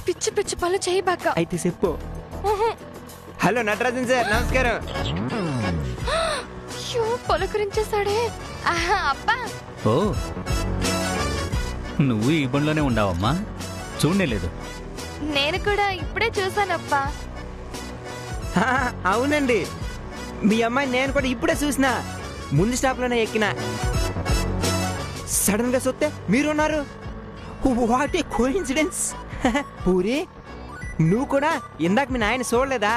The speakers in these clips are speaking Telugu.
పిచ్చి పిచ్చి పనులు చేయబాక. అయితే చెప్పు. హలో నటరాజన్ సార్, నమస్కారం. పలకరించేశాడే. అబ్బా, ఓ నువ్వు ఈ బండిలోనే ఉండావమ్మా? చూడలేదు. నేను కూడా ఇప్పుడే చూసానప్పా. అవునండి, మీ అమ్మాయి నేను కూడా ఇప్పుడే చూసినా. ముందు స్టాప్ లోనే ఎక్కినా. సడన్ గా చూస్తే మీరున్నారు. What a coincidence. పూరి, నువ్వు కూడా ఇందాక మీ నాయన చూడలేదా?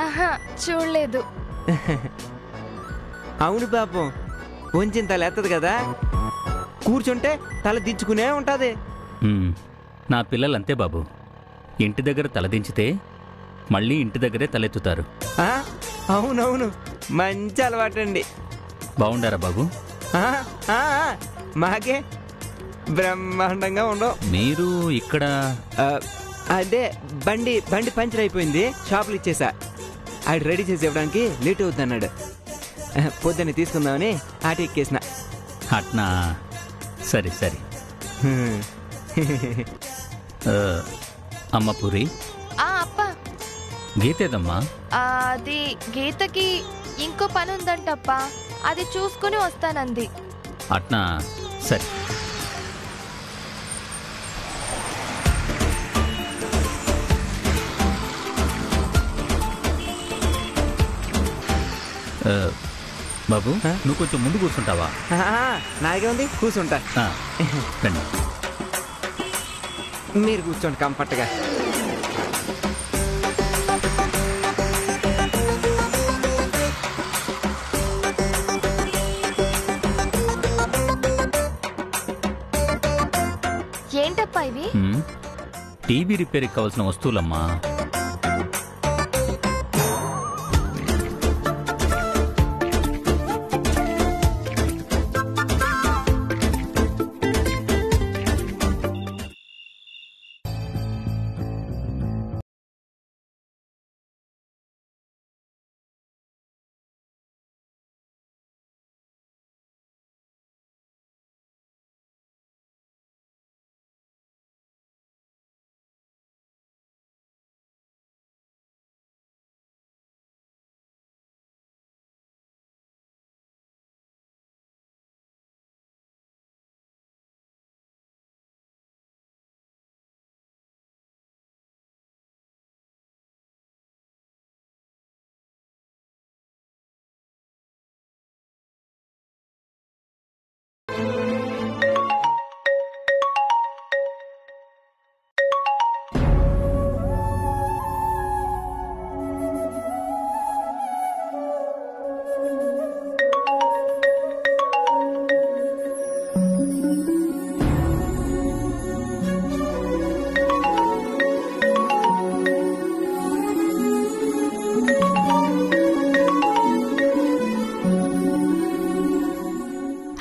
ఆహా, చూడలేదు. అవును పాపం, కొంచెం తల ఎత్తదు కదా, కూర్చుంటే తల దించుకునే ఉంటది. నా పిల్లలు అంతే బాబు, ఇంటి దగ్గర తలదించితే మళ్ళీ ఇంటి దగ్గరే తలెత్తుతారు. అవునవును, మంచి అలవాటండి. బాగుండారా బాబు? మాకే బ్రహ్మాండంగా ఉండవు. మీరు ఇక్కడ? అదే బండి పంచర్ అయిపోయింది, షాపులు ఇచ్చేసా. ఆడు రెడీ చేసి ఇవ్వడానికి లేట్ అవుతుంది అన్నాడు. పొద్దున్నే తీసుకుందామని ఆట ఎక్కేసిన. అట్నా, సరే సరే. అమ్మ పూరి, అప్పా గీతేదమ్మా? అది గీతకి ఇంకో పని ఉందంటప్పా, అది చూసుకుని వస్తానంది. అట్నా, సరే. బాబు, నువ్వు కొంచెం ముందు కూర్చుంటావా? నాకే ఉంది, కూర్చుంటా. రండి. మీరు కూర్చోండి కంఫర్ట్గా. ఏంటప్పా ఇవి? టీవీ రిపేర్కి కావాల్సిన వస్తువులమ్మా.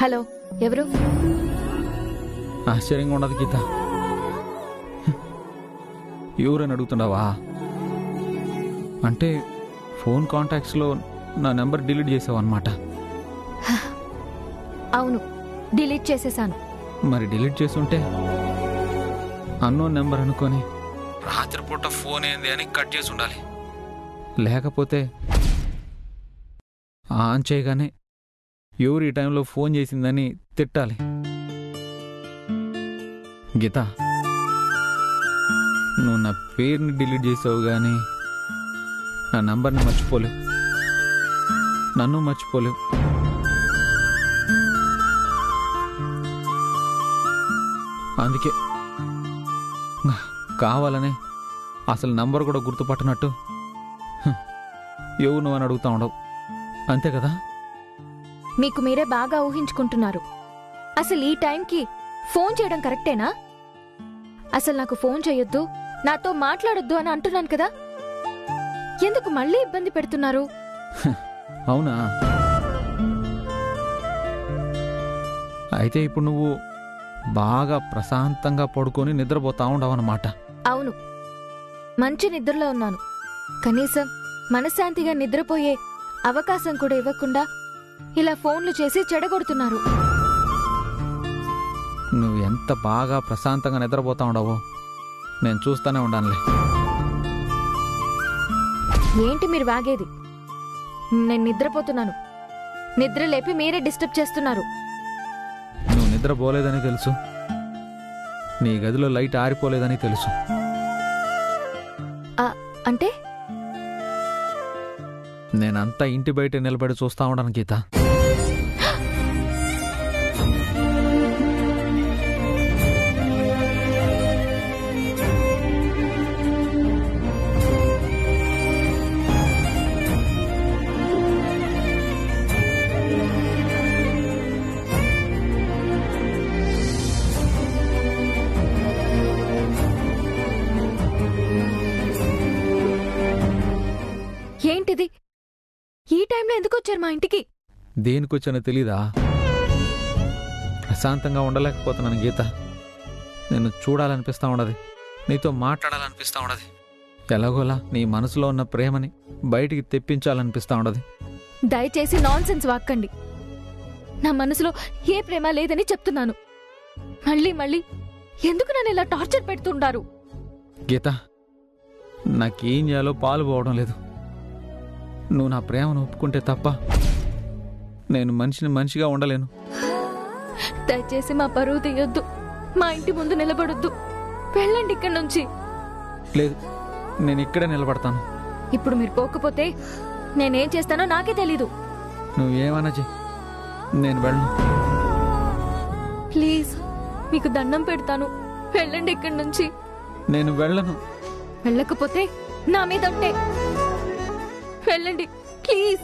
హలో, ఎవరు? ఆశ్చర్యంగా ఉండదు గీత, ఎవరని అడుగుతున్నావా? అంటే ఫోన్ కాంటాక్ట్స్లో నా నెంబర్ డిలీట్ చేసావు అన్నమాట. అవును, డిలీట్ చేసేసాను. మరి డిలీట్ చేసుంటే అన్నోన్ నెంబర్ అనుకొని రాత్రిపూట ఫోన్ ఏంది అని కట్ చేసి ఉండాలి. లేకపోతే ఆన్ చేయగానే ఎవరు ఈ టైంలో ఫోన్ చేసిందని తిట్టాలి. గీత, నువ్వు నా పేరుని డిలీట్ చేసావు కానీ నా నంబర్ని మర్చిపోలేవు, నన్ను మర్చిపోలేవు. అందుకే కావాలనే అసలు నంబర్ కూడా గుర్తుపట్టనట్టు ఎవరు నువ్వు అని అడుగుతా ఉండవు, అంతే కదా? మీకు మీరే బాగా ఊహించుకుంటున్నారు. అసలు ఈ టైంకి ఫోన్ చేయడం కరెక్టేనా? అసలు నాకు ఫోన్ చేయొద్దు, నాతో మాట్లాడొద్దు అని అంటున్నాను కదా, ఎందుకు మళ్ళీ ఇబ్బంది పెడుతున్నారు? అవునా? అయితే ఇప్పుడు నువ్వు బాగా ప్రశాంతంగా పడుకొని నిద్రపోతా ఉండవన్నమాట. అవును, మంచి నిద్రలో ఉన్నాను. కనీసం మనశ్శాంతిగా నిద్రపోయే అవకాశం కూడా ఇవ్వకుండా ఇలా ఫోన్లు చేసి చెడగొడుతున్నారు. నువ్వు ఎంత బాగా ప్రశాంతంగా నిద్రపోతా ఉండవో నేను చూస్తూనే ఉండానులే. ఏంటి మీరు వాగేది? నేను నిద్రపోతున్నాను. నిద్ర లేపి మీరే డిస్టర్బ్ చేస్తున్నారు. నువ్వు నిద్రపోలేదని తెలుసు, నీ గదిలో లైట్ ఆరిపోలేదని తెలుసు. అంటే నేనంతా ఇంటి బయట నిలబడి చూస్తా ఉన్నాను గీత. ఏంటిది? ఈ టైంలో ఎందుకు వచ్చారు మా ఇంటికి? దేనికొచ్చానో తెలీదా? ప్రశాంతంగా ఉండలేకపోతున్నాను గీత. నేను చూడాలనిపిస్తా ఉండదు, నీతో మాట్లాడాలనిపిస్తా ఉండదు, ఎలాగోలా నీ మనసులో ఉన్న ప్రేమని బయటికి తెప్పించాలనిపిస్తా ఉండదు. దయచేసి నాన్సెన్స్ వాక్కండి. నా మనసులో ఏ ప్రేమ లేదని చెప్తున్నాను. మళ్ళీ మళ్ళీ ఎందుకు నన్ను ఇలా టార్చర్ పెడుతుంటారు? గీత, నాకేం చేయాలో పాలు పోవడం లేదు. నువ్వు నా ప్రేమను ఒప్పుకుంటే తప్ప నేను మనిషిగా ఉండలేను. దయచేసి మా పరువు తీయొద్దు. మా ఇంటి ముందు నిలబడొద్దు. వెళ్ళండి ఇక్కడి నుంచి. లేదు, నేను ఇక్కడే నిలబడతాను. ఇప్పుడు మీరు పోకపోతే నేనేం చేస్తానో నాకే తెలీదు. నువ్వేమన్నా చెయ్యి, నేను వెళ్ళను. ప్లీజ్, మీకు దండం పెడతాను. వెళ్ళండి ఇక్కడి నుంచి. నేను వెళ్ళను. వెళ్ళకపోతే నా మీద ఉంటే వెళ్ళండి ప్లీజ్.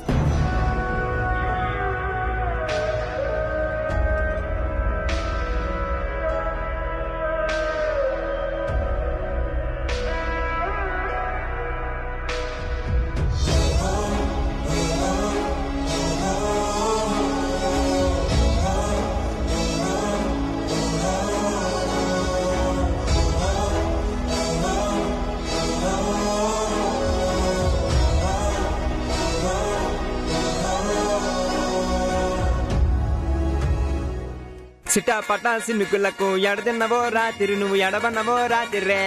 సిటా పటా సినుకులకు ఎడదిన్నవో రాత్రి, నువ్వు ఎడబన్నవో రాత్రి. రే,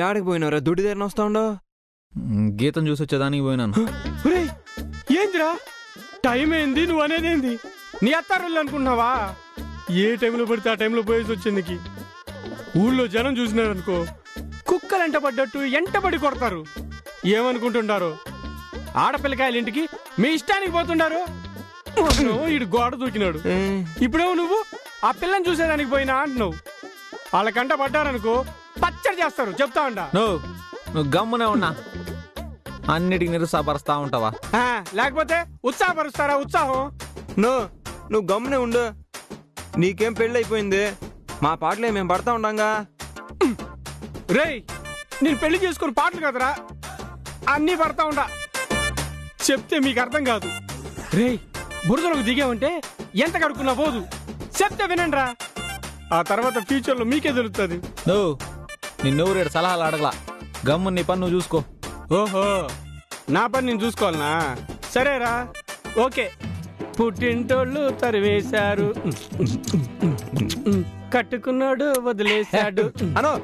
ఏడకి పోయినవరా? దుడ్డి దగ్గర వస్తా ఉండవు. గీతం చూసి వచ్చేదానికి పోయినాను. ఏందిరా టైం ఏంది? నువ్వు అనేదేంది? నీ అత్తారుళ్ళు అనుకుంటున్నావా? ఏ టైంలో పడితే ఆ టైంలో పోయేసి వచ్చిందికి. ఊళ్ళో జనం చూసినారనుకో, కుక్కలు ఎంటపడ్డట్టు ఎంటబడి కొడతారు. ఏమనుకుంటుంటారు? ఆడపిల్లకాయల ఇంటికి మీ ఇష్టానికి పోతుండారు. ఇడు గోడ దూకినాడు. ఇప్పుడేమో నువ్వు ఆ పిల్లని చూసేదానికి పోయినా అంటున్నావు. వాళ్ళకంట పడ్డారనుకో పచ్చడి చేస్తారు. చెప్తా ఉంటా. నువ్వు గమ్మునే ఉన్నా, అన్నిటికి నిరుత్సాహపరుస్తా ఉంటావా? లేకపోతే ఉత్సాహపరుస్తారా? ఉత్సాహం నువ్వు గమ్మునే ఉండు. నీకేం పెళ్ళి అయిపోయింది, మా పాటలే మేము పడతా ఉండంగా. రేయ్, నేను పెళ్లి చేసుకుని పాటలు కదరా అన్నీ పడతా ఉండా. చెప్తే మీకు అర్థం కాదు. రేయ్, బురదలోకి దిగామంటే ఎంత కడుక్కున్నా పోదు. చెప్తే వినండిరా, ఆ తర్వాత ఫ్యూచర్ లో మీకే తెలుస్తుంది. నిన్నెవరు సలహాలు అడగలా. గమ్ము నీ పని నువ్వు చూసుకో. ఓహో, నా పని నేను చూసుకోవాలనా? సరేరా, ఓకే. పుట్టింటోళ్ళు తరివేశారు, కట్టుకున్నాడు వదిలేశాడు. అనో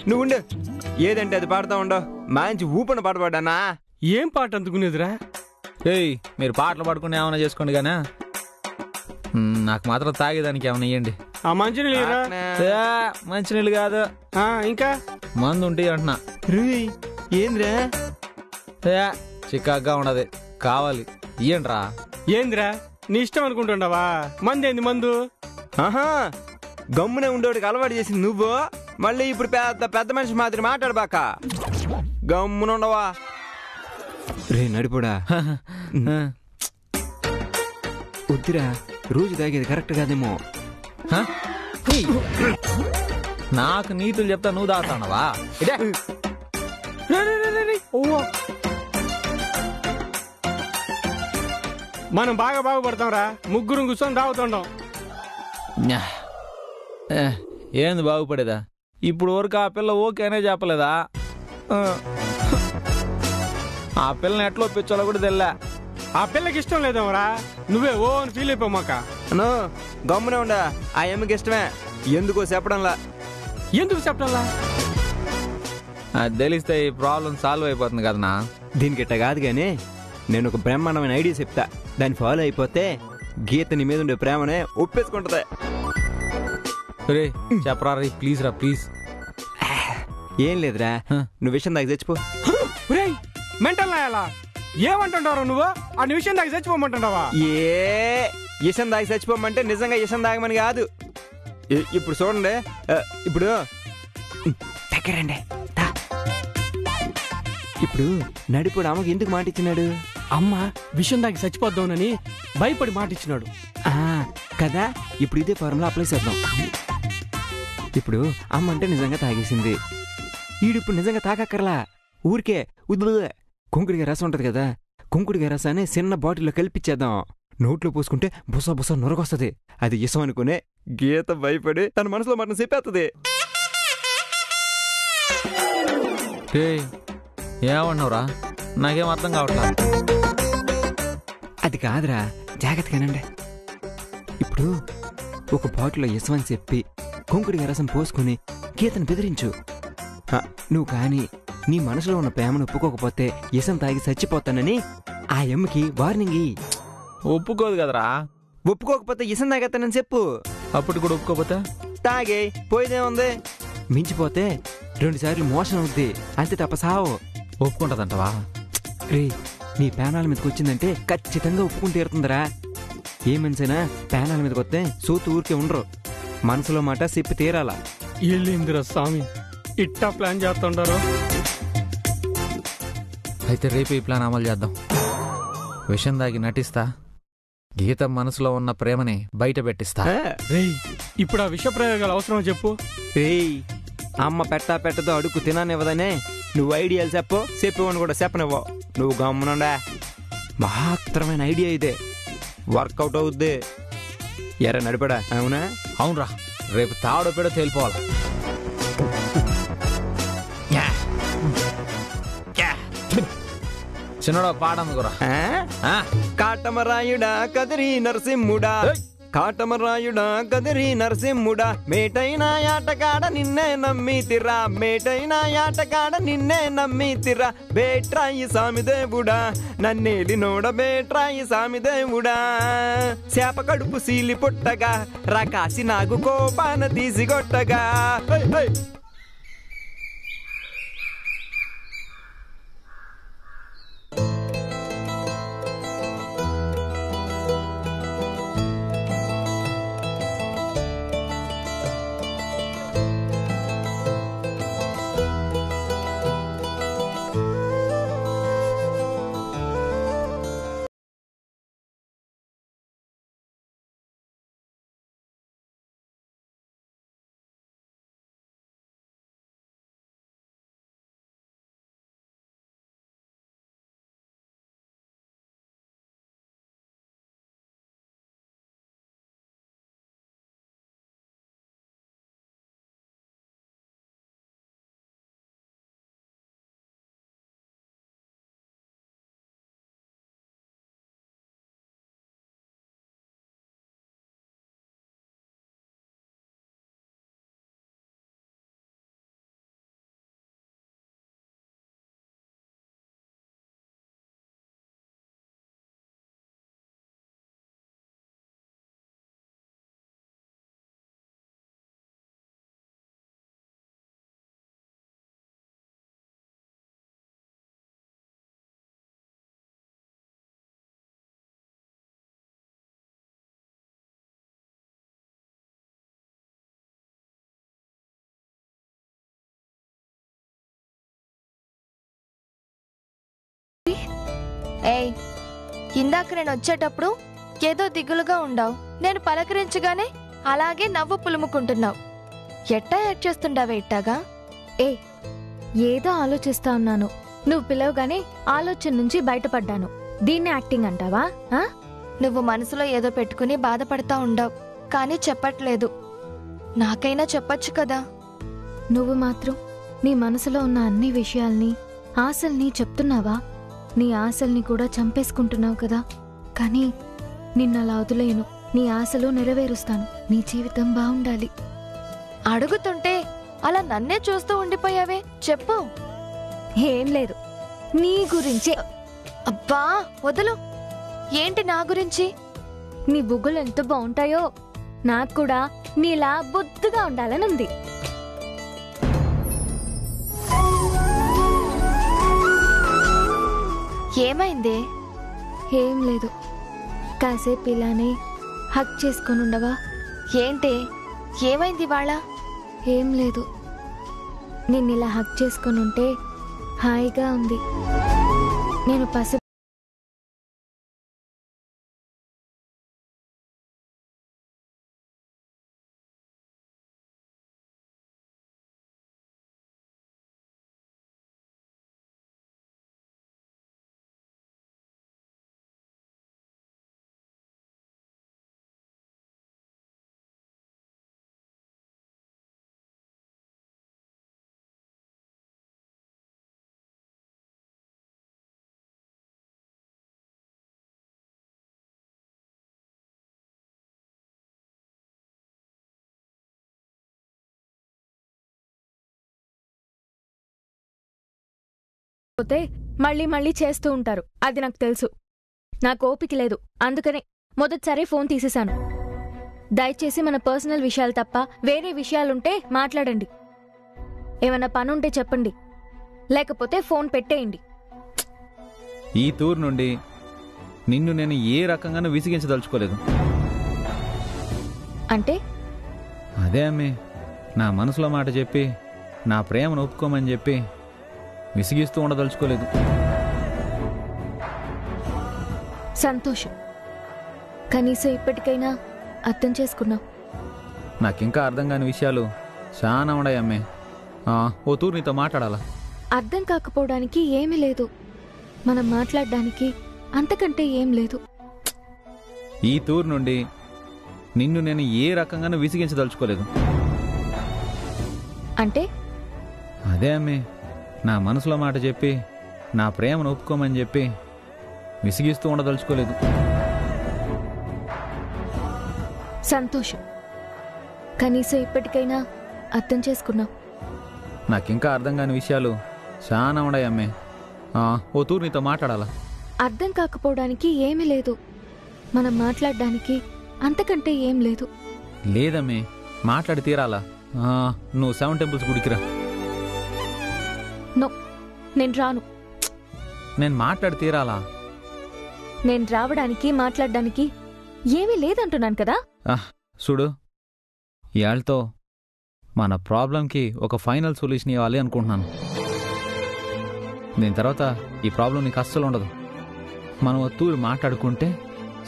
నువ్వు ఉండు, ఏదంటే అది పాడుతా ఉండవు. మంచి ఊపిన పాట పాడానా? ఏం పాట అందుకునేదిరా? ఏయ్, మీరు పాటలు పాడుకుని ఏమైనా చేసుకోండి గానా, నాకు మాత్రం తాగేదానికి ఏమైనా ఇయ్యండి. ఆ మంచినీళ్ళు మంచినీళ్ళు కాదు, ఇంకా మందు ఉంటే అంటున్నా. ఏంద్రా చికాగ్గా ఉండదు, కావాలి ఇయ్యండి రా. ఏందిరా నీ ఇష్టం అనుకుంటుండవా? మందేంది మందు? ఆహా, గమ్మునే ఉండేవాడికి అలవాటు చేసింది నువ్వు. మళ్ళీ ఇప్పుడు పెద్ద మనిషి మాదిరి మాట్లాడబాక. గమ్మునుండవా? రే నడిపోడా, వద్దురా. రోజు తాగేది కరెక్ట్ కాదేమో. నాకు నీతులు చెప్తా నువ్వు దాతానవా? మనం బాగా బాగుపడతాంరా, ముగ్గురు కూర్చొని తాగుతుండం. ఏంది బాగుపడేదా? ఇప్పుడు వరకు ఆ పిల్ల ఓకే అనే చెప్పలేదా? ఆ పిల్లని ఎట్లా ఒప్పించాలో కూడా తెల్లా. ఆ పిల్లకి ఇష్టం లేదేమరా, నువ్వే ఓ అని ఫీల్ అయిపోమాక. అను గమ్మునే ఉండా, ఆ అమ్మకి ఇష్టమే, ఎందుకో చెప్పడంలా. ఎందుకు చెప్పడంలా? అది తెలిస్తే ఈ ప్రాబ్లం సాల్వ్ అయిపోతుంది కదనా. దీనికి ఇట్ట కాదు కానీ నేను ఒక బ్రహ్మాండమైన ఐడియా చెప్తా, దాన్ని ఫాలో అయిపోతే గీత నీ మీద ఉండే ప్రేమనే ఒప్పేసుకుంటది. రే చెప్పరా రే, ప్లీజ్ రా ప్లీజ్. ఏం లేదురా, నువ్వు విషయం దాకా చచ్చిపో. మెంటల్ నాయాలా? ఏమంటుంటావు నువ్వు? ఆ విషయం దాకా చచ్చిపోమంటున్నావా? ఇషం దాగి చచ్చిపోమంటే నిజంగా ఇషం దాగమని కాదు. ఇప్పుడు చూడండి, ఇప్పుడు దగ్గరండి. ఇప్పుడు నడిపుడు అమ్మకి ఎందుకు మాట ఇచ్చినాడు? అమ్మ విషయం దాకి చచ్చిపోద్దామని భయపడి మాట ఇచ్చినాడు కదా. ఇప్పుడు ఇదే ఫార్ములా అప్లై చేద్దాం. ఇప్పుడు అమ్మ అంటే నిజంగా తాగేసింది, ఈడిప్పుడు నిజంగా తాగక్కర్లా, ఊరికే కుంకుడిగా రసం ఉంటది కదా, కుంకుడిగా రసాన్ని చిన్న బాటిల్లో కలిపిచ్చేద్దాం. నోట్లో పోసుకుంటే బుస బుస నొరగొస్తుంది. అది ఇసం అనుకునే గీత భయపడి తన మనసులో మాట చెప్పేస్తుంది. ఏమన్నావురా? నాకేం అర్థం కావట్లా. అది కాదురా, జాగ్రత్తగానండి. ఇప్పుడు ఒక బాటిల్లో ఇసం అని చెప్పి కుంకుడిగా రసం పోసుకుని గీతను బెదిరించు. నువ్వు కానీ నీ మనసులో ఉన్న ప్రేమను ఒప్పుకోకపోతే ఇసం తాగి చచ్చిపోతానని ఆ అమ్మకి వార్నింగ్. ఒప్పుకోదు కదరా. ఒప్పుకోకపోతే ఇసం తాగేస్తానని చెప్పు. అప్పుడు కూడా ఒప్పుకోకపోతే తాగే పోయేదేముంది, మించిపోతే 2 సార్లు మోషన్ అవుద్ది, అంతే తప్ప సావు. ఒప్పుకుంటదంటవా? రే, నీ పేనాల మీదకి వచ్చిందంటే ఖచ్చితంగా ఒప్పుకుని తీరుతుందిరా. ఏ మనిషైనా పేనాల మీదకి వస్తే సూతు ఊరికే ఉండరు, మనసులో మాట చెప్పి తీరాలా. వెళ్ళిందిరా స్వామి, ఇట్టా ప్లాన్ చేస్తుంటారు. అయితే రేపు ఈ ప్లాన్ అమలు చేద్దాం. విషం దాగి నటిస్తా, గీత మనసులో ఉన్న ప్రేమని బయట పెట్టిస్తా. రేయ్, ఇప్పుడు ఆ విష ప్రయోగాలు అవసరమో చెప్పు. రేయ్, అమ్మ పెట్టదో అడుగు తిననివ్వదనే నువ్వు ఐడియాలు చెప్పేవని కూడా చెప్పనివ్వవు. నువ్వు గమ్మునుండా. మహత్తరమైన ఐడియా ఇదే, వర్కౌట్ అవుద్ది. ఎర్ర నడిపడా? అవునా? అవునరా, రేపు తాడో పెడో తేలిపోవాలి. చిన్నడా పాడందుకురా. కాటమరాయుడా కదిరి నరసింహుడా, కాటమరాయుడా కదిరి నరసింహుడా, మేటైన ఆటగాడ నిన్నే నమ్మితిరా, మేటైన ఆటగాడ నిన్నే నమ్మితిరా, బేట్రాయి సామిదేవుడా, నన్నేలినోడ బేట్రాయి సామిదేవుడా, చేప కడుపు సీలి పుట్టగా రాకాసి నాగు కోపాన తీసిగొట్టగా. ఏయ్, ఇందాక నేను వచ్చేటప్పుడు ఏదో దిగులుగా ఉండావు, నేను పలకరించగానే అలాగే నవ్వు పులుముకుంటున్నావు. ఎట్టా యాక్ట్ చేస్తుండావే ఇట్టాగా? ఏదో ఆలోచిస్తా ఉన్నాను, నువ్వు పిలవగానే ఆలోచన నుంచి బయటపడ్డాను. దీన్ని యాక్టింగ్ అంటావా? నువ్వు మనసులో ఏదో పెట్టుకుని బాధపడతా ఉండావు, కానీ చెప్పట్లేదు. నాకైనా చెప్పొచ్చు కదా. నువ్వు మాత్రం నీ మనసులో ఉన్న అన్ని విషయాల్ని, ఆశల్ని చెప్తున్నావా? నీ ఆశల్ని కూడా చంపేసుకుంటున్నావు కదా. కానీ నిన్నలా వదిలేయను. నీ ఆశలు నెరవేరుస్తాను. నీ జీవితం బాగుండాలి. అడుగుతుంటే అలా నన్నే చూస్తూ ఉండిపోయావే, చెప్పు. ఏం లేదు, నీ గురించే. అబ్బా వదులు. ఏంటి నా గురించి? నీ బుగ్గలు ఎంత బాగుంటాయో. నాకు కూడా నీలా బొద్దుగా ఉండాలని ఉంది. ఏమైంది? ఏం లేదు, కాసేపు ఇలానే హక్ చేసుకొని ఉండవా? ఏంటి ఏమైంది వాళ్ళ? ఏం లేదు, నిన్నిలా హక్ చేసుకొని ఉంటే హాయిగా ఉంది. నేను పసి పోతే మళ్ళీ మళ్ళీ చేస్తూ ఉంటారు. అది నాకు తెలుసు. నాకు ఓపిక లేదు. అందుకనే మొదటిసారి ఫోన్ తీసేశాను. దయచేసి మన పర్సనల్ విషయాలు తప్ప వేరే విషయాలుంటే మాట్లాడండి. ఏమైనా పనుంటే చెప్పండి, లేకపోతే ఫోన్ పెట్టేయండి. ఈ తూరు నుండి నిన్ను నేను ఏ రకంగానూ విసిగించదలుచుకోలేదు. అంటే అదే అమ్మే, నా మనసులో మాట చెప్పి నా ప్రేమను ఒప్పుకోమని చెప్పి విసిగిస్తూ ఉండదలుచుకోలేదు. సంతోషం. కనీసం ఇప్పటికైనా అర్థం చేసుకున్నావు. నాకింకా అర్థం కాని విషయాలు చాలా ఉన్నాయి అమ్మే. ఓ తూరు నీతో మాట్లాడాలా. అర్థం కాకపోవడానికి ఏమీ లేదు. మనం మాట్లాడడానికి అంతకంటే ఏం లేదు. ఈ తూరు నుండి నిన్ను నేను ఏ రకంగానూ విసిగించదలుచుకోలేదు. అంటే అదే అమ్మే, నా మనసులో మాట చెప్పి నా ప్రేమను ఒప్పుకోమని చెప్పి విసిగిస్తూ ఉండదలుచుకోలేదు. సంతోషం. కనీసం ఇప్పటికైనా అర్థం చేసుకున్నావు. నాకింకా అర్థం కాని విషయాలు చాలా ఉన్నాయి అమ్మే. ఓ తూరు నీతో మాట్లాడాలా. అర్థం కాకపోవడానికి ఏమీ లేదు. మనం మాట్లాడడానికి అంతకంటే ఏం లేదు. లేదమ్మే, మాట్లాడి తీరాలా. నువ్వు 7 టెంపుల్స్ గుడికిరా. నో, నేను రాను. నేను మాట్లాడి తీరాలా. నేను రావడానికి మాట్లాడడానికి ఏమీ లేదంటున్నాను కదా. చూడు, ఇయాళ్ళతో మన ప్రాబ్లంకి ఒక ఫైనల్ సొల్యూషన్ ఇవ్వాలి అనుకుంటున్నాను. దీని తర్వాత ఈ ప్రాబ్లం నీకు అస్సలు ఉండదు. మనం తూరి మాట్లాడుకుంటే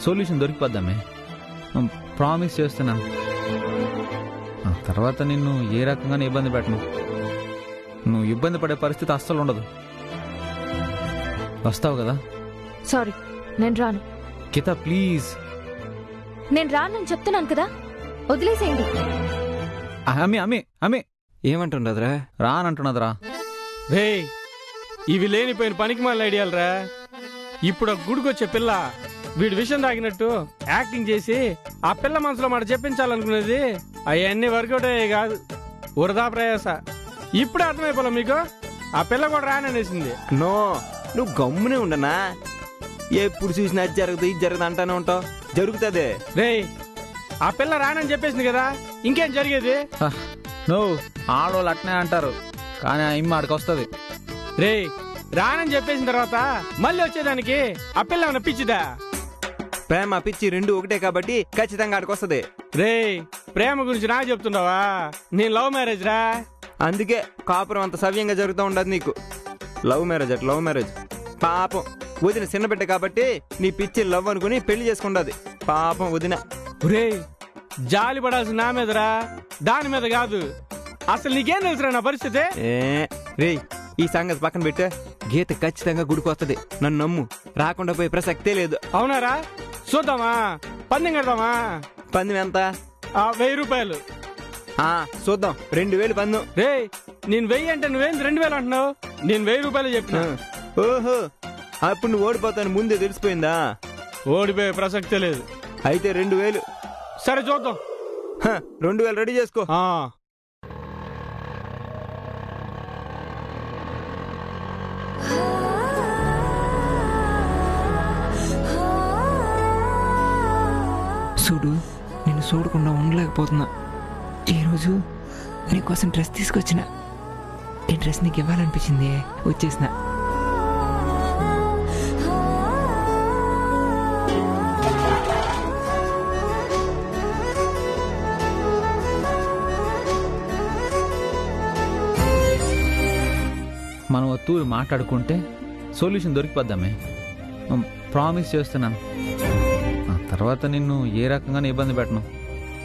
సొల్యూషన్ దొరికిపోద్దామే. ప్రామిస్ చేస్తున్నాను. ఆ తర్వాత నిన్ను ఏ రకంగానే ఇబ్బంది పెట్టను. నువ్వు ఇబ్బంది పడే పరిస్థితి అస్సలు ఉండదు. వస్తావు కదా? సారీ, నేను రాను. గీత ప్లీజ్. నేను రానని చెప్తున్నాను కదా, వదిలేసేయండి. అమ్మి అమ్మి అమ్మి ఏమంటుండదురా? రానంటున్నదిరా. రే, ఇవి లేనిపోయిన పనికి మళ్ళీ ఐడియాలరా. ఇప్పుడు ఆ గుడికొచ్చే పిల్ల వీడి విషయం తాగినట్టు యాక్టింగ్ చేసి ఆ పిల్ల మనసులో మాట చెప్పించాలనుకునేది అవన్నీ వర్కౌట్ అయ్యే కాదు, వృధా ప్రయాస. ఇప్పుడే అర్థమైపోలే మీకు? ఆ పిల్ల కూడా రాననేసింది. నో, నువ్వు గమ్మునే ఉండనా? ఎప్పుడు చూసినా అది జరగదు ఇది జరగదు అంటానే ఉంటావు. జరుగుతుంది. రే, ఆ పిల్ల రానని చెప్పేసింది కదా, ఇంకేం జరిగేది? నువ్వు ఆడవాళ్ళు అట్నే అంటారు, కానీ ఆ ఇమ్మ ఆడికి వస్తుంది. రే, రానని చెప్పేసిన తర్వాత మళ్ళీ వచ్చేదానికి ఆ పిల్ల ఏమన్నా పిచ్చిదా? ప్రేమ పిచ్చి రెండు ఒకటే కాబట్టి ఖచ్చితంగా ఆడికి వస్తుంది. రే, ప్రేమ గురించి నాకు చెప్తున్నావా? నేను లవ్ మ్యారేజ్ రా. అందుకే కాపురం అంత సవ్యంగా జరుగుతూ ఉండదు నీకు. Love marriage at love marriage. పాపం వదిన చిన్నబిడ్డ కాబట్టి నీ పిచ్చి లవ్ అనుకుని పెళ్లి చేసుకుంటది. పాపం వదిన. రే, జాలి పడాల్సిన నా మీదరా, దాని మీద కాదు. అసలు నీకేం తెలుసురా నా పరిస్థితి? రే, ఈ సంగతి పక్కన పెట్టే. గీత ఖచ్చితంగా గుడికి వస్తుంది, నన్ను నమ్ము. రాకుండా పోయే ప్రసక్తే లేదు. అవునారా? చూద్దామా? పందెం కడదామా? పందెం ఎంత? 1000 రూపాయలు. చూద్దాం. 2000 పందెం. రే, నేను 1000 అంటే నువ్వేం 2000 అంటున్నావు? నేను 1000 రూపాయలు చెప్పిన. ఓహో, అప్పుడు నువ్వు ఓడిపోతాను ముందే తెలిసిపోయిందా? ఓడిపోయే ప్రసక్తే లేదు. అయితే 2000 సరే చూద్దాం. 2000 రెడీ చేసుకో. చూడు, నేను చూడకుండా ఉండలేకపోతున్నా. ఈరోజు నీకోసం డ్రెస్ తీసుకొచ్చిన. ఈ డ్రెస్ నీకు ఇవ్వాలనిపించింది, వచ్చేసిన. మనం తూరి మాట్లాడుకుంటే సొల్యూషన్ దొరికిపోద్దామే. ప్రామిస్ చేస్తున్నాను. తర్వాత నిన్ను ఏ రకంగానే ఇబ్బంది పెట్టను.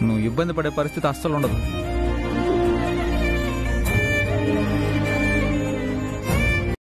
నువ్వు ఇబ్బంది పడే పరిస్థితి అస్సలు ఉండదు.